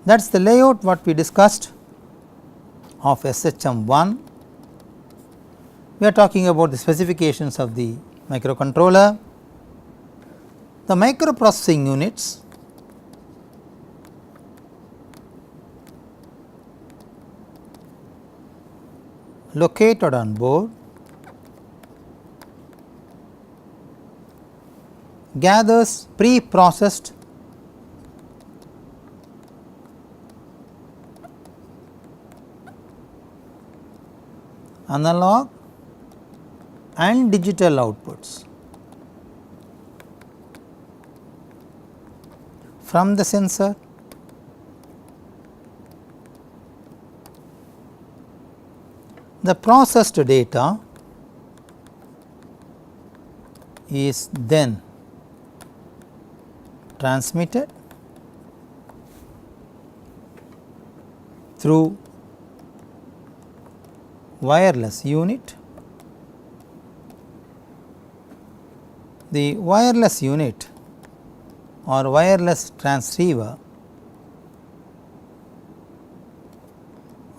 That is the layout what we discussed of SHM 1. We are talking about the specifications of the microcontroller, the microprocessing units, located on board, gathers pre-processed analog and digital outputs from the sensor, the processed data is then transmitted through wireless unit. The wireless unit or wireless transceiver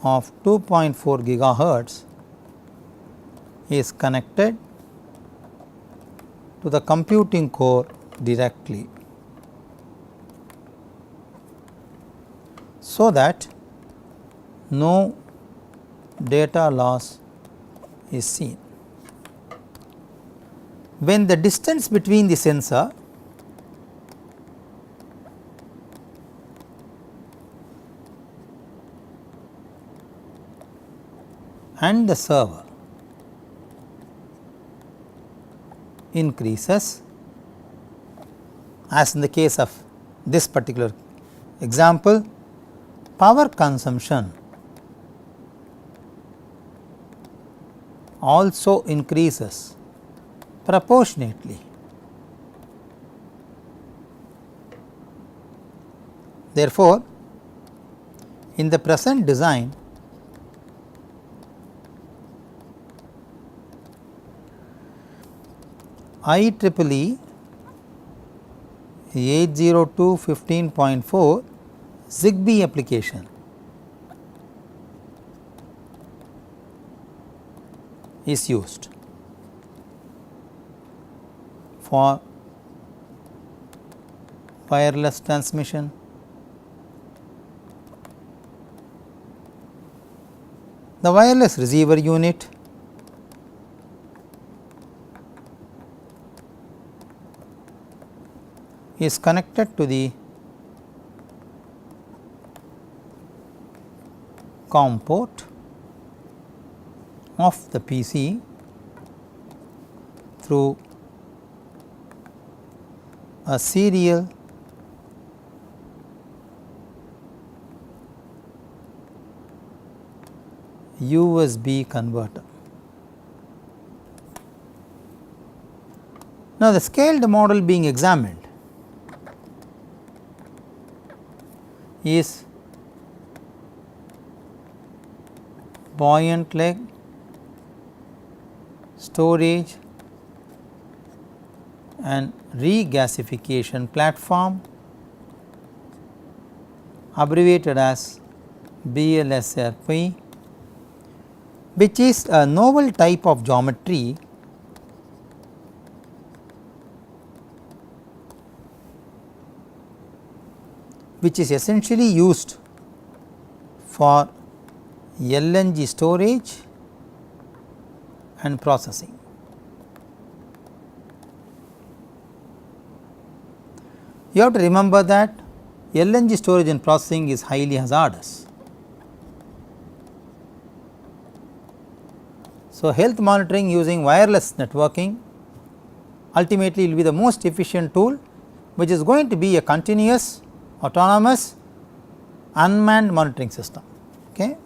of 2.4 gigahertz is connected to the computing core directly, so that no data loss is seen. When the distance between the sensor and the server increases, as in the case of this particular example, power consumption also increases proportionately. Therefore, in the present design, IEEE 802.15.4 Zigbee application is used for wireless transmission. The wireless receiver unit is connected to the COM port of the PC through a serial USB converter. Now, the scaled model being examined is buoyant leg, storage and regasification platform, abbreviated as BLSRP, which is a novel type of geometry which is essentially used for LNG storage and processing. You have to remember that LNG storage and processing is highly hazardous. So, health monitoring using wireless networking ultimately will be the most efficient tool, which is going to be a continuous, autonomous, unmanned monitoring system. Okay.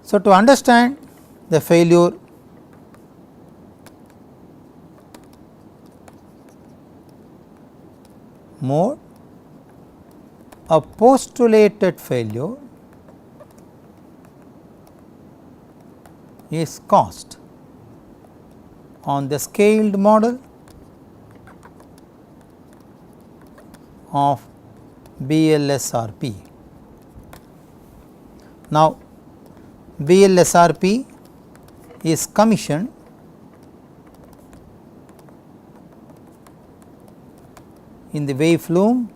So, to understand the failure mode, a postulated failure is caused on the scaled model of BLSRP. Now, BLSRP is commissioned in the wave flume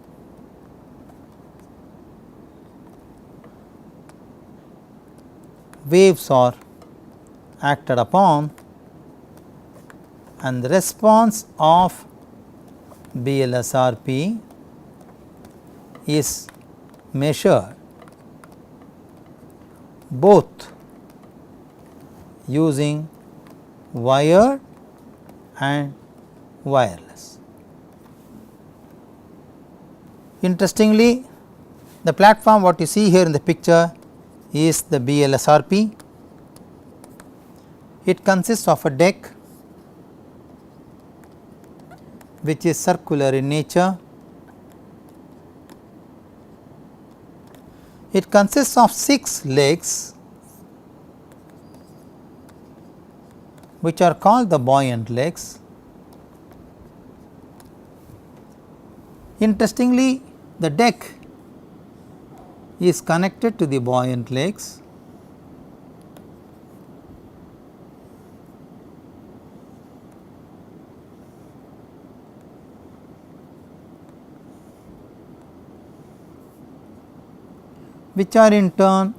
waves are acted upon and the response of BLSRP is measured both using wired and wireless. Interestingly, the platform what you see here in the picture is the BLSRP. It consists of a deck which is circular in nature. It consists of 6 legs which are called the buoyant legs. Interestingly, the deck is connected to the buoyant legs which are in turn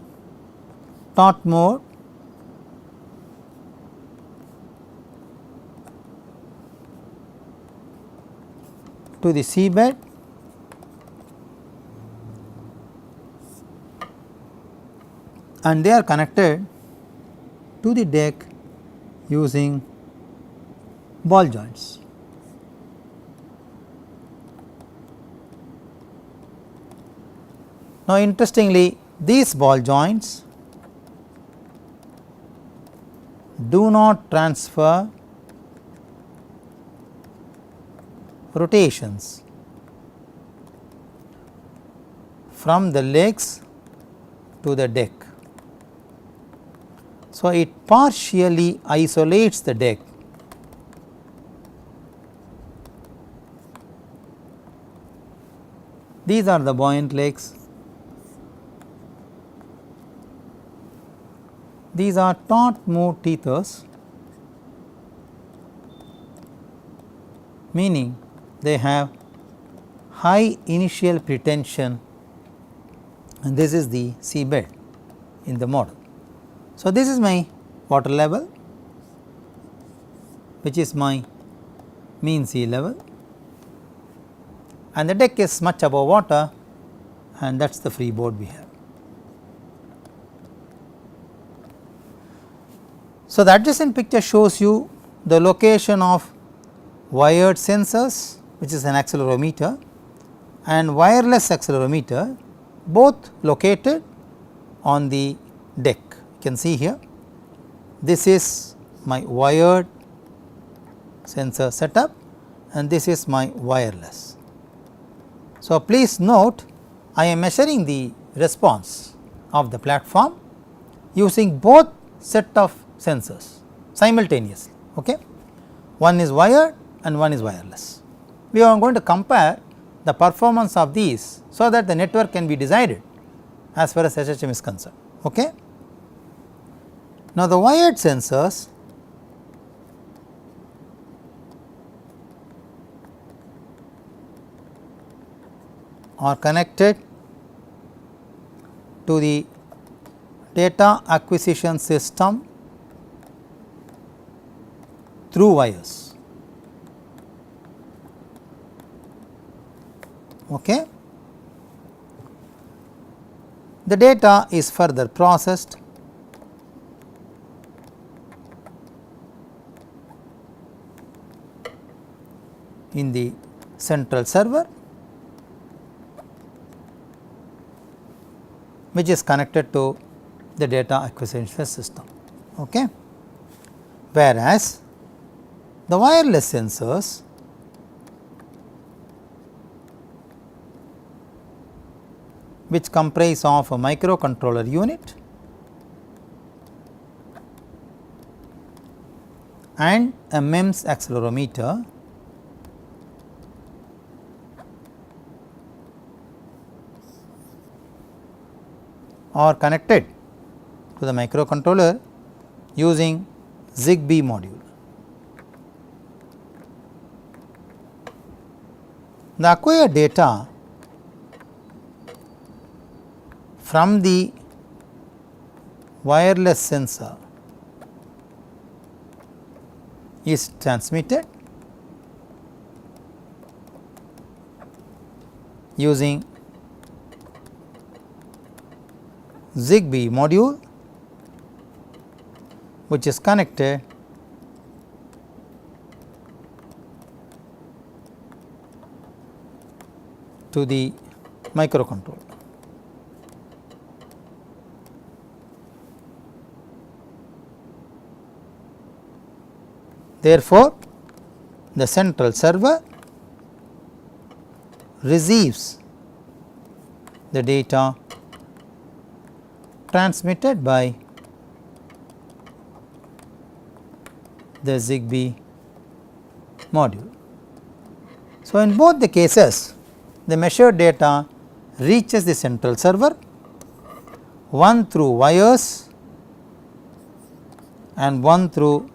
taut mode to the seabed and they are connected to the deck using ball joints. Now, interestingly, these ball joints do not transfer rotations from the legs to the deck. So, it partially isolates the deck these are the buoyant legs, these are taut mode tethers, meaning they have high initial pretension and this is the seabed in the model. So, this is my water level which is my mean sea level and the deck is much above water and that is the freeboard we have. So, the adjacent picture shows you the location of wired sensors which is an accelerometer and wireless accelerometer, both located on the deck. You can see here this is my wired sensor setup and this is my wireless. So, please note I am measuring the response of the platform using both set of sensors simultaneously. Okay. One is wired and one is wireless. We are going to compare the performance of these so that the network can be decided as far as SHM is concerned. Okay. Now, the wired sensors are connected to the data acquisition system through wires. Okay. The data is further processed in the central server which is connected to the data acquisition system. Okay. Whereas, the wireless sensors which comprise of a microcontroller unit and a MEMS accelerometer are connected to the microcontroller using Zigbee module. The acquired data from the wireless sensor is transmitted using Zigbee module, which is connected to the microcontroller. Therefore, the central server receives the data transmitted by the Zigbee module. So, in both the cases, the measured data reaches the central server, one through wires and one through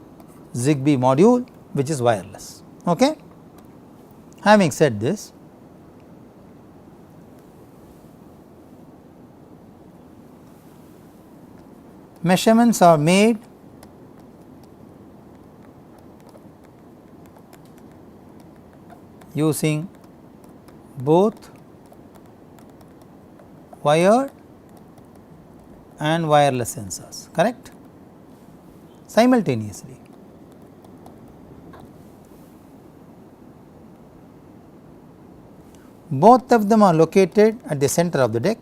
Zigbee module, which is wireless. Okay? Having said this, measurements are made using both wired and wireless sensors, correct, simultaneously. Both of them are located at the center of the deck.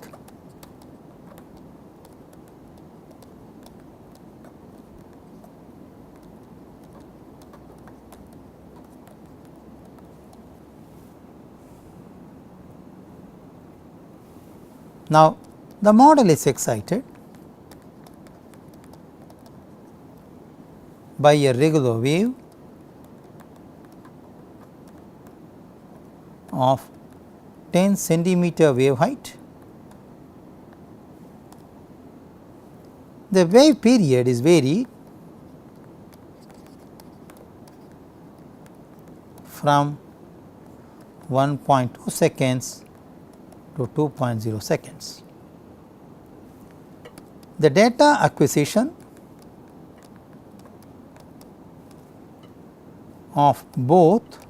Now, the model is excited by a regular wave of 10 centimeter wave height. The wave period is varied from 1.2 seconds to 2.0 seconds. The data acquisition of both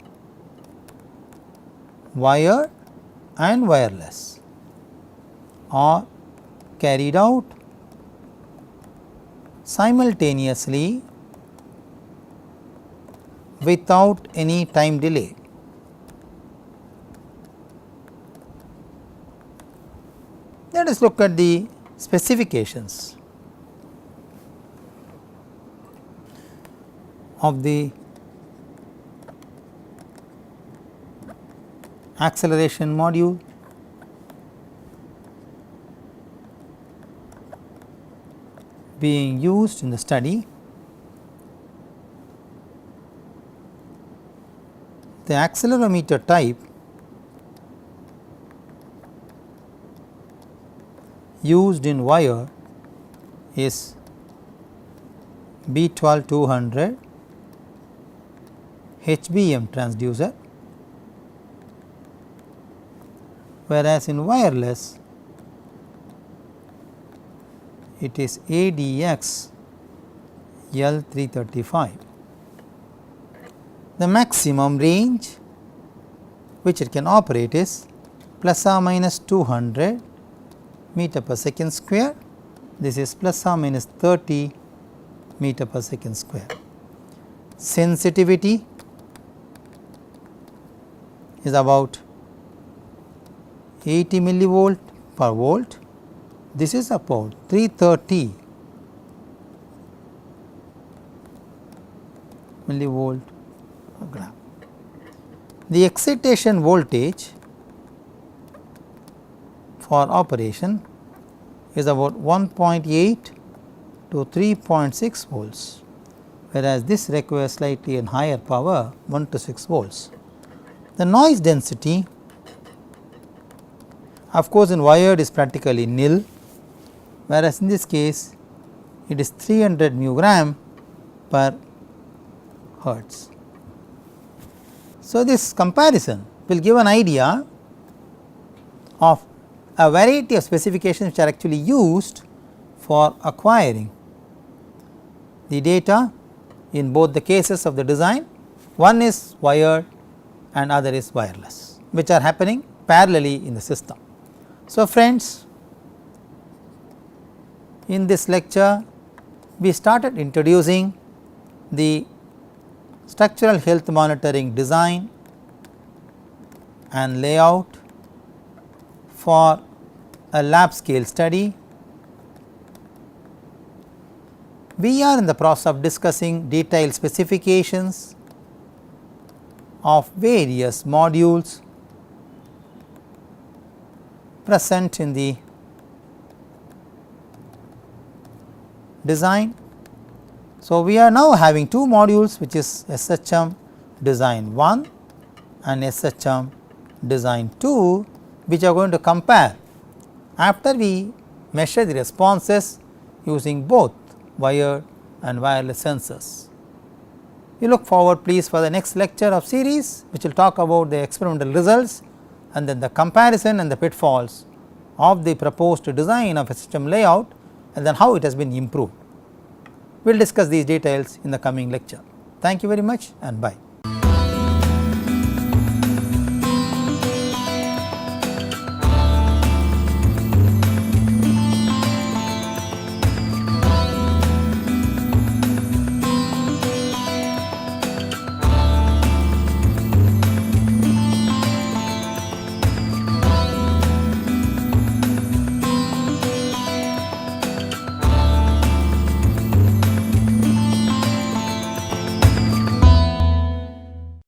wired and wireless are carried out simultaneously without any time delay. Let us look at the specifications of the acceleration module. Being used in the study. The accelerometer type used in wire is B12200 HBM transducer, whereas in wireless it is ADX L335. The maximum range which it can operate is plus or minus 200 meter per second square. This is plus or minus 30 meter per second square. Sensitivity is about 80 millivolt per volt. This is about 330 millivolt per gram. The excitation voltage for operation is about 1.8 to 3.6 volts, whereas this requires slightly higher power 1 to 6 volts. The noise density, of course, in wired is practically nil, whereas in this case it is 300 mu gram per hertz. So, this comparison will give an idea of a variety of specifications which are actually used for acquiring the data in both the cases of the design. One is wired and other is wireless, which are happening parallelly in the system. So, friends, in this lecture we started introducing the structural health monitoring design and layout for a lab scale study. We are in the process of discussing detailed specifications of various modules present in the design. So, we are now having two modules, which is SHM design 1 and SHM design 2, which are going to compare after we measure the responses using both wired and wireless sensors. We look forward please for the next lecture of series, which will talk about the experimental results and then the comparison and the pitfalls of the proposed design of a system layout and then how it has been improved. We will discuss these details in the coming lecture. Thank you very much and bye.